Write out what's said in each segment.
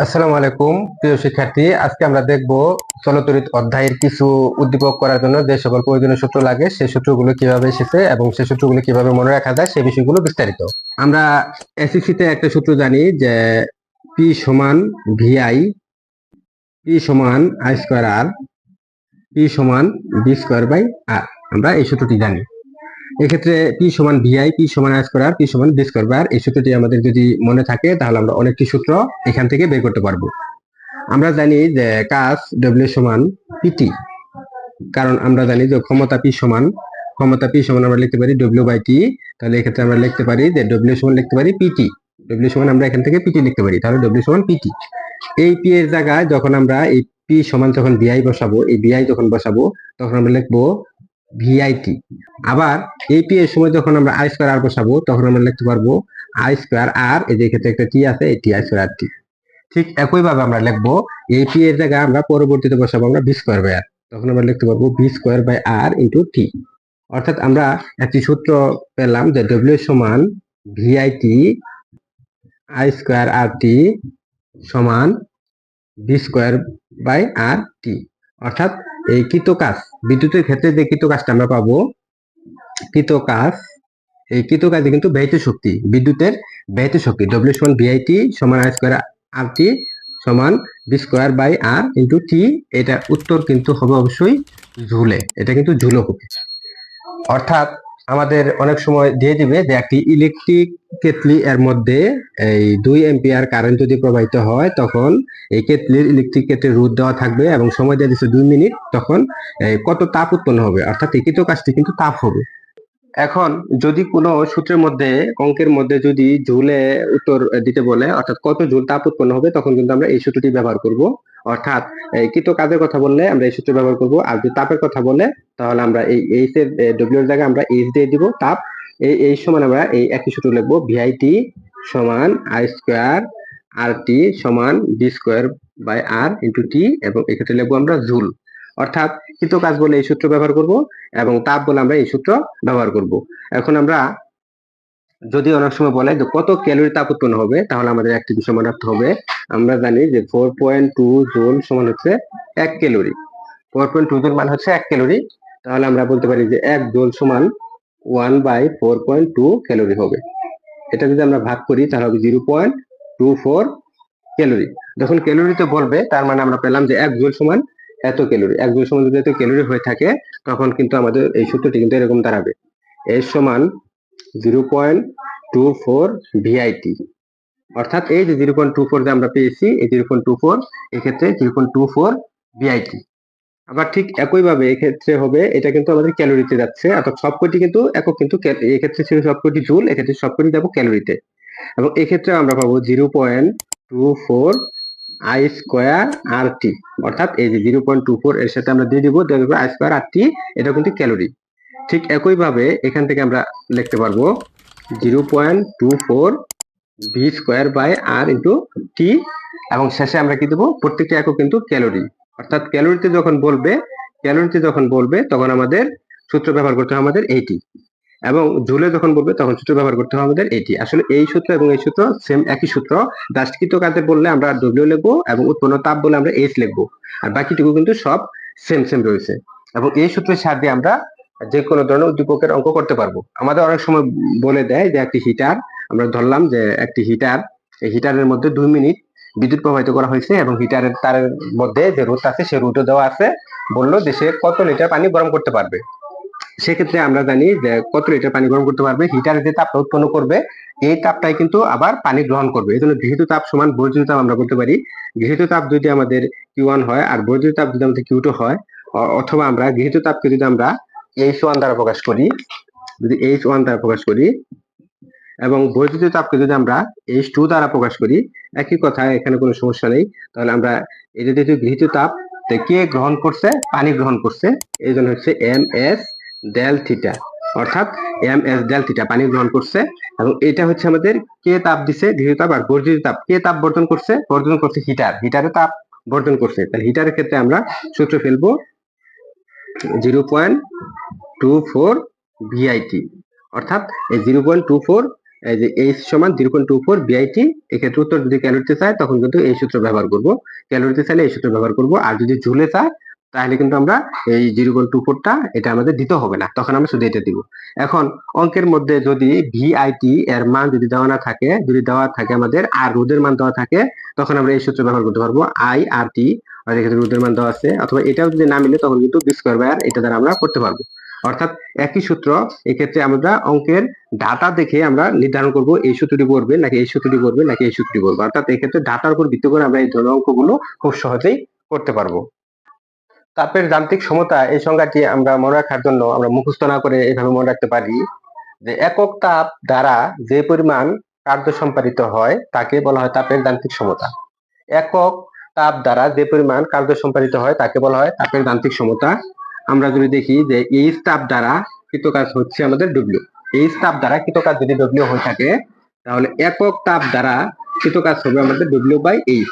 আসসালামু আলাইকুম প্রিয় শিক্ষার্থী, আজকে আমরা দেখব চলতরিৎ অধ্যায়ের কিছু উদ্দীপক করার জন্য যে সকল প্রয়োজনীয় সূত্র লাগে সেই সূত্রগুলো কিভাবে এসেছে এবং সেই সূত্রগুলো কিভাবে মনে রাখা যায় সেই বিষয়গুলো বিস্তারিত। আমরা এসএসসি তে একটা সূত্র জানি যে পি সমান ভিআই, পি সমান আই স্কোয়ার আর, পি সমান বি স্কোয়ার বাই আর। আমরা এই সূত্রটি জানি। এক্ষেত্রে পি সমান ভিআই, পি সমান আই স্কোয়ার আর, পি সমান বি স্কোয়ার বাই আর, এই সূত্রটি আমাদের যদি মনে থাকে তাহলে আমরা অনেকটি সূত্র এখান থেকে বের করতে পারবো। আমরা জানি যে কাজ ডব্লিউ সমান পিটি, কারণ আমরা জানি যে ক্ষমতা পি সমান আমরা লিখতে পারি ডব্লিউ বাই টি। তাহলে এক্ষেত্রে আমরা লিখতে পারি যে ডব্লিউ সমান লিখতে পারি পিটি। ডব্লিউ সমান আমরা এখান থেকে পিটি লিখতে পারি, তাহলে ডব্লিউ সমান পিটি। এই পি এর জায়গায় যখন আমরা এই পি সমান যখন ভিআই বসাবো, এই ভিআই যখন বসাবো তখন আমরা লিখবো ভিআইটি। আবার এই পি এর সময় যখন আমরা আই স্কোয়ার আর বসাবো তখন আমরা লিখতে পারবো আই স্কোয়ার আর, এই যে ক্ষেত্রে একটা টি আছে, এই টি আই স্কোয়ার আর টি। ঠিক একইভাবে আমরা লিখবো এই পি এর জায়গায় আমরা পরবর্তীতে বসাবো আমরা বি স্কোয়ার বাই আর, তখন আমরা লিখতে পারবো V square by R into T. অর্থাৎ আমরা একটি সূত্র পেলাম যে ডব্লিউ সমান VIT I square R T সমান V square by R T. অর্থাৎ এই কৃত কাজ, বিদ্যুতের ক্ষেত্রে যে কৃত কাজটা আমরা পাবো, কৃত কাজ, এই কৃত কাজে কিন্তু ব্যয়িত শক্তি, বিদ্যুতের ব্যয়িত শক্তি ডব্লিউ সমান ভিআইটি সমান আই স্কোয়ার আর টি সমান V square by R into T. এটা উত্তর কিন্তু হবে অবশ্যই ঝুলে, এটা কিন্তু ঝুলো হবে। অর্থাৎ আমাদের অনেক সময় দিয়ে দিবে যে একটি ইলেকট্রিক কেটলি এর মধ্যে এই 2 এম্পিয়ার কারেন্ট যদি প্রবাহিত হয় তখন এই কেটলির ইলেকট্রিক কেটলির রোধ দেওয়া থাকবে এবং সময় দিয়ে দিচ্ছে 2 মিনিট, তখন কত তাপ উৎপন্ন হবে, অর্থাৎ এই কৃত কাজটি কিন্তু তাপ হবে। এখন যদি কোনো সূত্রের মধ্যে, অঙ্কের মধ্যে যদি জুলে উত্তর দিতে বলে, অর্থাৎ কত জুল তাপ উৎপন্ন হবে, তখন কিন্তু আমরা এই সূত্রটি ব্যবহার করব। অর্থাৎ কৃত কাজের কথা বললে আমরা এই সূত্র ব্যবহার করব, আর যদি তাপের কথা বলে তাহলে আমরা এই এইচ এর ডব্লিউ এর জায়গায় আমরা এইচ দিয়ে দিব তাপ। এই সমান আমরা এই একই সূত্র লিখবো ভিআইটি সমান আই স্কোয়ার আর টি সমান V square by R into T, এবং এক্ষেত্রে লিখবো আমরা জুল। অর্থাৎ কৃত কাজ বলে এই সূত্র ব্যবহার করব এবং তাপ বলে আমরা এই সূত্র ব্যবহার করব। এখন আমরা যদি অনেক সময় বলে যে কত ক্যালোরি তাপ উৎপন্ন হবে, তাহলে আমাদের একটি বিষয় মনে রাখতে হবে। আমরা জানি যে 4.2 জুল সমান হচ্ছে 1 ক্যালোরি। 4.2 জুল মানে হচ্ছে 1 ক্যালোরি। তাহলে আমরা বলতে পারি যে 1 জুল সমান 1/4.2 ক্যালোরি হবে। এটা যদি আমরা ভাগ করি তাহলে হবে 0.24 ক্যালোরি। যখন ক্যালোরিতে বলবে তার মানে আমরা পেলাম যে 1 জুল সমান এত ক্যালোরি। 1 জুল সমান যদি এত ক্যালোরি হয়ে থাকে তখন কিন্তু আমাদের এই সূত্রটি কিন্তু এরকম দাঁড়াবে, এর সমান 0.24 ভিআইটি। অর্থাৎ এই যে 0.24 যে আমরা পেয়েছি, এই 0.24 এক্ষেত্রে 0.24 ভিআইটি। আবার ঠিক একইভাবে এক্ষেত্রে হবে, এটা কিন্তু আমাদের ক্যালোরিতে যাচ্ছে, অর্থাৎ সবকটি কিন্তু একক, কিন্তু এক্ষেত্রে ছিল সবকটি জুল, এক্ষেত্রে সবকটি যাবো ক্যালোরিতে। এবং এক্ষেত্রে আমরা পাবো 0.24 আই স্কোয়ার আর টি। অর্থাৎ এই যে 0.24 এর সাথে আমরা দিয়ে দিব আই স্কোয়ার আর টি, এটা কিন্তু ক্যালোরি। ঠিক একইভাবে এখান থেকে আমরা লিখতে পারবো 0.24 V square by R into T, এবং শেষে আমরা কি দেবো, প্রত্যেকটি একক কিন্তু ক্যালোরি। অর্থাৎ ক্যালোরিতে যখন বলবে তখন আমাদের সূত্র ব্যবহার করতে হবে আমাদের এইটি, এবং জুলে যখন বলবে তখন সূত্র ব্যবহার করতে হবে আমাদের এইটি। আসলে এই সূত্র এবং এই সূত্র সেম একই সূত্র, জাস্ট কৃত কাজে বললে আমরা ডব্লিউ লিখবো এবং উৎপন্ন তাপ বলে আমরা এইচ লিখবো, আর বাকিটুকু কিন্তু সব সেম রয়েছে। এবং এই সূত্রের সাহায্যে আমরা যে কোনো ধরনের উদ্দীপকের অঙ্ক করতে পারবো। আমাদের অনেক সময় বলে দেয় যে একটি হিটার, আমরা ধরলাম যে একটি হিটার, এই হিটারের মধ্যে 2 মিনিট বিদ্যুৎ প্রবাহিত করা হয়েছে এবং হিটারের তারের মধ্যে যে রোধ আছে সে রোধও দেওয়া আছে, বললো যে সে কত লিটার পানি গরম করতে পারবে। সেক্ষেত্রে আমরা জানি যে কত লিটার পানি গরম করতে পারবে, হিটারে যে তাপটা উৎপন্ন করবে এই তাপটাই কিন্তু আবার পানি গ্রহণ করবে। এই জন্য গৃহীত তাপ সমান বর্জিত তাপ আমরা বলতে পারি। গৃহীত তাপ যদি আমাদের Q1 হয় আর বর্জিত তাপ যদি আমাদের Q2 হয়, অথবা আমরা গৃহীত তাপকে যদি আমরা H1 দ্বারা প্রকাশ করি, এবং বর্জিত তাপকে যদি আমরা H2 দ্বারা প্রকাশ করি, একই কথা, এখানে কোনো সমস্যা নেই। তাহলে আমরা এই যে গৃহীত তাপ কে গ্রহণ করছে, পানি গ্রহণ করছে, এই জন্য হচ্ছে এম এস ডেল থিটা, অর্থাৎ এম এস ডেল থিটা পানি গ্রহণ করছে। এবং এটা হচ্ছে আমাদের কে তাপ দিছে গৃহীত তাপ, আর বর্জিত তাপ কে তাপ বর্জন করছে হিটারে তাপ বর্জন করছে। তাহলে হিটারের ক্ষেত্রে আমরা সূত্র ফেলবো 0.24 ভিআইটি। অর্থাৎ এই 0.24 এই যে এইচ সমান 0.24 বিআইটি। এক্ষেত্রে উত্তর যদি ক্যালোরিতে চায় তখন কিন্তু এই সূত্র ব্যবহার করব, ক্যালোরিতে চাইলে এই সূত্র ব্যবহার করব। আর যদি জুলে চায় তাহলে কিন্তু আমরা এই 0.24টা এটা আমাদের দিতে হবে না, তখন আমরা শুধু এটা দিব। এখন অঙ্কের মধ্যে যদি ভিআইটি এর মান যদি দেওয়া না থাকে, যদি দেওয়া থাকে আমাদের আর রোধের মান দেওয়া থাকে, তখন আমরা এই সূত্র ব্যবহার করতে পারবো আই আর টি, আর এক্ষেত্রে রোধের মান দেওয়া আছে। অথবা এটাও যদি না মিলে তখন কিন্তু বি স্কয়ার বাই আর এটা দ্বারা আমরা করতে পারবো। অর্থাৎ একই সূত্র, এক্ষেত্রে আমরা অঙ্কের ডাটা দেখে আমরা নির্ধারণ করব এই সূত্রটি করবে নাকি এই সূত্রটি করবে নাকি এই সূত্রটি করবে। অর্থাৎ এক্ষেত্রে ডাটার উপর ভিত্তি করে আমরা এই ধরনের অঙ্কগুলো খুব সহজেই করতে পারবো। তাপের যান্ত্রিক সমতা এই সংজ্ঞাটি আমরা মনে রাখার জন্য আমরা মুখস্থ না করে এভাবে মনে রাখতে পারি যে একক তাপ দ্বারা যে পরিমাণ কার্য সম্পাদিত হয় তাকে বলা হয় তাপের যান্ত্রিক সমতা। একক তাপ দ্বারা যে পরিমাণ কার্য সম্পাদিত হয় তাকে বলা হয় তাপের যান্ত্রিক সমতা। আমরা যদি দেখি যে এইচ তাপ দ্বারা কৃত কাজ হচ্ছে আমাদের ডব্লিউ। এইচ তাপ দ্বারা কৃত কাজ যদি ডব্লিউ হয়ে থাকে তাহলে একক তাপ দ্বারা কৃত কাজ হবে আমাদের ডব্লিউ বাই এইচ।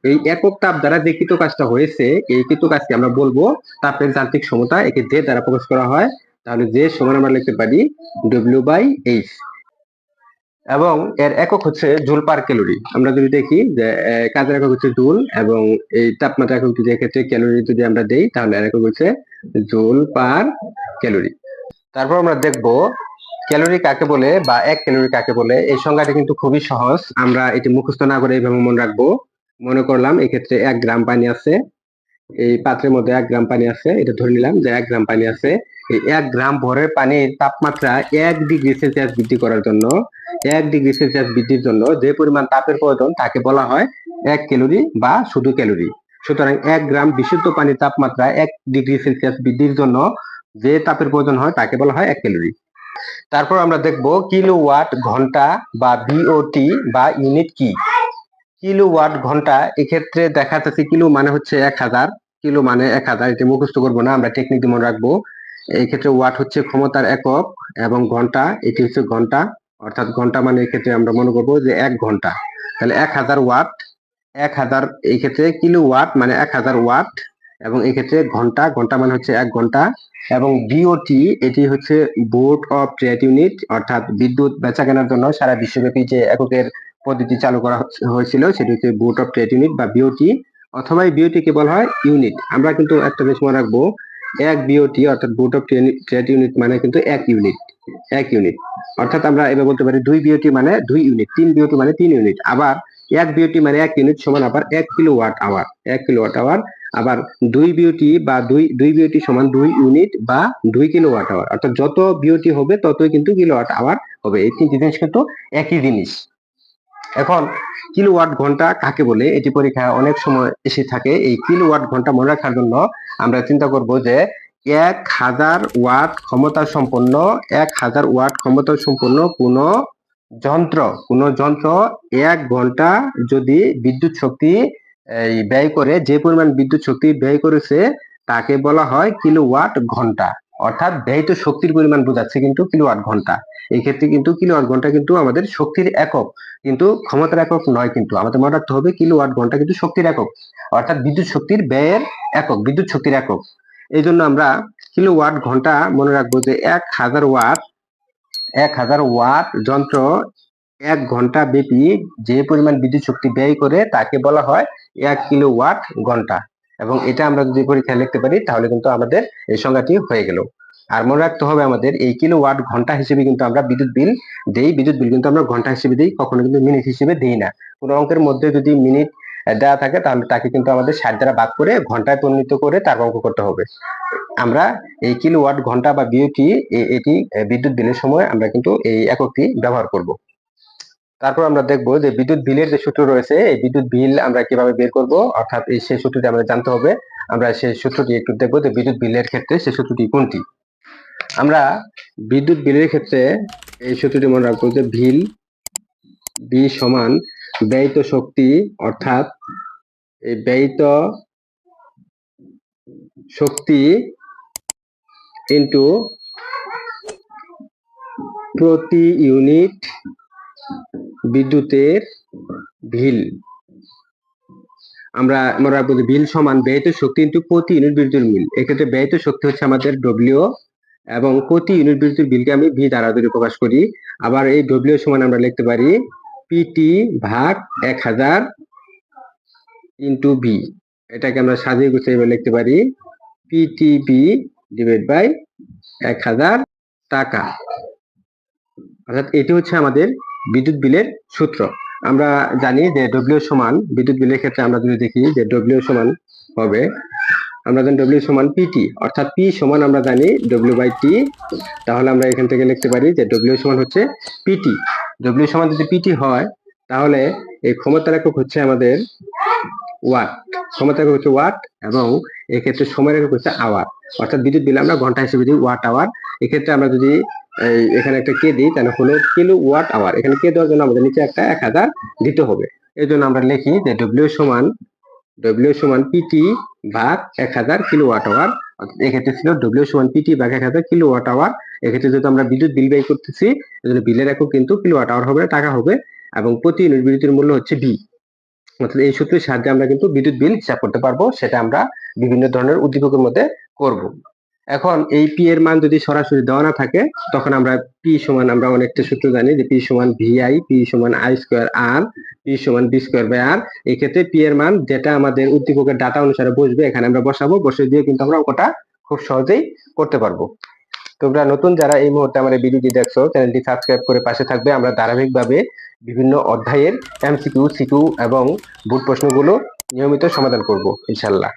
এই একক তাপ দ্বারা যে কৃত কাজটা হয়েছে এই কৃত কাজকে আমরা বলবো তাপের যান্ত্রিক সমতা। একে যে দ্বারা প্রকাশ করা হয়, তাহলে যে সমান আমরা লিখতে পারি ডব্লিউ বাই এইচ। এবং এর একক হচ্ছে জুল পার ক্যালোরি। আমরা যদি দেখি যে কাজের একক হচ্ছে জুল এবং এই তাপমাত্রা একক যদি এক্ষেত্রে ক্যালোরি যদি আমরা দেই তাহলে এর একক হচ্ছে জুল পার ক্যালোরি। তারপর আমরা দেখব ক্যালোরি কাকে বলে বা এক ক্যালোরি কাকে বলে। এই সংজ্ঞাটা কিন্তু খুবই সহজ, আমরা এটি মুখস্থ না করে এইভাবে মনে রাখবো। মনে করলাম এক্ষেত্রে 1 গ্রাম পানি আছে, এই পাত্রের মধ্যে 1 গ্রাম পানি আছে, এটা ধরে নিলাম যে 1 গ্রাম পানি আছে। এই 1 গ্রাম ভরের পানির তাপমাত্রা 1 ডিগ্রি সেলসিয়াস বৃদ্ধি করার জন্য, 1 ডিগ্রি সেলসিয়াস বৃদ্ধির জন্য যে পরিমাণ তাপের প্রয়োজন তাকে বলা হয় 1 ক্যালোরি বা শুধু ক্যালোরি। সুতরাং 1 গ্রাম বিশুদ্ধ পানির তাপমাত্রা 1 ডিগ্রি সেলসিয়াস বৃদ্ধির জন্য যে তাপের প্রয়োজন হয় তাকে বলা হয় 1 ক্যালোরি। তারপর আমরা দেখব কিলোওয়াট ঘন্টা বা বিওটি বা ইউনিট কি। কিলোওয়াট ঘন্টা, এক্ষেত্রে দেখা যাচ্ছে কিলো মানে হচ্ছে 1000, কিলো মানে 1000, এটা মুখস্থ করবো না, আমরা টেকনিক দিয়ে মনে রাখবো। এই ক্ষেত্রে ওয়াট হচ্ছে ক্ষমতার একক এবং ঘন্টা এটি হচ্ছে ঘন্টা। অর্থাৎ ঘন্টা মানে এক্ষেত্রে আমরা মনে করবো যে 1 ঘন্টা, তাহলে 1000 ওয়াট। 1000 এই ক্ষেত্রে কিলো ওয়াট মানে 1000 ওয়াট, এবং এই ক্ষেত্রে ঘন্টা, ঘন্টা মানে হচ্ছে 1 ঘন্টা। এবং বিওটি এটি হচ্ছে বোর্ড অফ ট্রেড ইউনিট, অর্থাৎ বিদ্যুৎ বেচা কেনার জন্য সারা বিশ্বব্যাপী যে এককের পদ্ধতি চালু করা হয়েছিল সেটি হচ্ছে বোর্ড অফ ট্রেড ইউনিট বা বিওটি, অথবা বিওটি কে বলা হয় ইউনিট। আমরা কিন্তু একটা জিনিস মনে রাখবো, 1 বিওটি অর্থাৎ বোর্ড অফ ট্রেড ইউনিট মানে কিন্তু 1 ইউনিট, 1 ইউনিট। অর্থাৎ আমরা এবার বলতে পারি 2 বিওটি মানে 2 ইউনিট, 3 বিওটি মানে 3 ইউনিট। আবার 1 বিওটি মানে 1 ইউনিট সমান আবার 1 কিলোওয়াট আওয়ার, 1 কিলোওয়াট আওয়ার। আবার 2 বিওটি বা 2 বিওটি সমান 2 ইউনিট বা 2 কিলোওয়াট আওয়ার। অর্থাৎ যত বিওটি হবে ততই কিন্তু কিলোওয়াট আওয়ার হবে। এই তিনটি জিনিস কিন্তু একই জিনিস। এখন কিলোওয়াট ঘন্টা কাকে বলে, এটি পরীক্ষায় অনেক সময় এসে থাকে। এই কিলোওয়াট ঘন্টা মনে রাখার জন্য আমরা চিন্তা করব যে 1000 ওয়াট ক্ষমতা সম্পন্ন, 1000 ওয়াট ক্ষমতা সম্পন্ন কোন যন্ত্র 1 ঘন্টা যদি বিদ্যুৎ শক্তি ব্যয় করে, যে পরিমাণ বিদ্যুৎ শক্তি ব্যয় করেছে তাকে বলা হয় কিলোওয়াট ঘন্টা। অর্থাৎ ব্যয়িত শক্তির পরিমাণ বোঝাচ্ছে কিন্তু কিলোওয়াট ঘন্টা। এই ক্ষেত্রে কিন্তু কিলোওয়াট ঘন্টা কিন্তু আমাদের শক্তির একক, কিন্তু ক্ষমতার একক নয়। কিন্তু আমাদের মনে রাখতে হবে কিলোওয়াট ঘন্টা কিন্তু শক্তির একক, অর্থাৎ বিদ্যুৎ শক্তির ব্যয়ের একক, বিদ্যুৎ শক্তির একক। এই জন্য আমরা কিলোওয়াট ঘন্টা মনে রাখবো যে 1000 ওয়াট, 1000 ওয়াট যন্ত্র 1 ঘন্টা ব্যাপী যে পরিমাণ বিদ্যুৎ শক্তি ব্যয় করে তাকে বলা হয় 1 কিলোওয়াট ঘন্টা। এবং এটা আমরা যদি পরীক্ষায় লিখতে পারি তাহলে কিন্তু আমাদের এই সংজ্ঞাটি হয়ে গেল। আর মনে রাখতে হবে আমাদের এই কিলোওয়াট ঘন্টা হিসেবে কিন্তু আমরা বিদ্যুৎ বিল দেই, বিদ্যুৎ বিল কিন্তু আমরা ঘন্টা হিসেবে দিই, কখনো কিন্তু মিনিট হিসেবে দিই না। কোনো অঙ্কের মধ্যে যদি মিনিট দেওয়া থাকে তাহলে তাকে কিন্তু আমাদের 60 দ্বারা ভাগ করে ঘন্টায় পরিণত করে তার অঙ্ক করতে হবে। আমরা এই কিলোওয়াট ঘন্টা বা বিওটি এটি বিদ্যুৎ বিলের সময় আমরা কিন্তু এই এককটি ব্যবহার করব। তারপর আমরা দেখবো যে বিদ্যুৎ বিলের যে সূত্র রয়েছে, এই বিদ্যুৎ বিল আমরা কিভাবে বের করব, অর্থাৎ এই সেই সূত্রটি আমাদের জানতে হবে। আমরা সেই সূত্রটি একটু দেখবো যে বিদ্যুৎ বিলের ক্ষেত্রে সেই সূত্রটি কোনটি। আমরা বিদ্যুৎ বিলের ক্ষেত্রে এই সূত্রটি মনে রাখবো যে বি সমান ব্যয়িত শক্তি, অর্থাৎ এই ব্যয়িত শক্তি ইন্টু প্রতি ইউনিট বিদ্যুতের বিল। আমরা মনে রাখবো যে বিল সমান ব্যয়িত শক্তি ইন্টু প্রতি ইউনিট বিদ্যুৎ বিল। এক্ষেত্রে ব্যয়িত শক্তি হচ্ছে আমাদের ডব্লিউ এবং প্রতি ইউনিট বিদ্যুৎ বিলকে আমি ভি দ্বারা যদি প্রকাশ করি। আবার এই ডব্লিউ সমান আমরা লিখতে পারি পিটি ভাগ 1000 ইন্টু ভি। এটাকে আমরা সাজিয়ে গুছিয়ে লিখতে পারি পিটিবি ডিভাইড বাই 1000 টাকা। অর্থাৎ এটি হচ্ছে আমাদের বিদ্যুৎ বিলের সূত্র। আমরা জানি যে ডব্লিউ সমান বিদ্যুৎ বিলের ক্ষেত্রে আমরা যদি দেখি যে ডব্লিউ সমান হবে, আমরা জানি ডব্লিউ সমান পিটি, অর্থাৎ পি সমান আমরা জানি ডব্লিউ বাই টি। তাহলে আমরা এখান থেকে লিখতে পারি যে ডব্লিউ সমান হচ্ছে পিটি। ডব্লিউ সমান যদি পিটি হয় তাহলে এই ক্ষমতার একক হচ্ছে আমাদের ওয়াট, ক্ষমতা একক হচ্ছে ওয়াট, এবং এক্ষেত্রে সময়ের একক হচ্ছে আওয়ার। অর্থাৎ বিদ্যুৎ বিল আমরা ঘন্টা হিসেবে দিই ওয়াট আওয়ার। এক্ষেত্রে আমরা যদি এখানে একটা কে দিই তাহলে হলো কিলো ওয়াট আওয়ার। এখানে কে দেওয়ার জন্য আমাদের নিচে একটা 1000 দিতে হবে। এই জন্য আমরা লিখি যে ডব্লিউ সমান পিটি ভাগ 1000 কিলোওয়াট আওয়ার। এক্ষেত্রে ছিল ডব্লিউ সমান পিটি ভাগ 1000 কিলোওয়াট আওয়ার। এক্ষেত্রে যেহেতু আমরা বিদ্যুৎ বিল ব্যয় করতেছি এজন্য বিলের একক কিন্তু কিলোওয়াট আওয়ার হবে, টাকা হবে, এবং প্রতি ইউনিট বিদ্যুতের মূল্য হচ্ছে ভি। অর্থাৎ এই সূত্রের সাহায্যে আমরা কিন্তু বিদ্যুৎ বিল হিসাব করতে পারবো। সেটা আমরা বিভিন্ন ধরনের উদ্দীপকের মধ্যে করব। এখন এই পি এর মান যদি সরাসরি দেওয়া না থাকে তখন আমরা পি সমান, আমরা অনেকটা সূত্র জানি যে পি সমান ভিআই, পি সমান আই স্কোয়ার আর, পি সমান বি স্কোয়ার বাই আর। এই ক্ষেত্রে পি এর মান যেটা আমাদের উদ্দীপকের ডাটা অনুসারে বসবে এখানে আমরা বসাবো, বসে দিয়ে কিন্তু আমরা অঙ্কটা খুব সহজেই করতে পারবো। তোমরা নতুন যারা এই মুহূর্তে আমার এই ভিডিওটি দেখছো চ্যানেলটি সাবস্ক্রাইব করে পাশে থাকবে। আমরা ধারাবাহিকভাবে বিভিন্ন অধ্যায়ের এমসিকিউ, সিকিউ এবং বোর্ড প্রশ্নগুলো নিয়মিত সমাধান করব ইনশাআল্লাহ।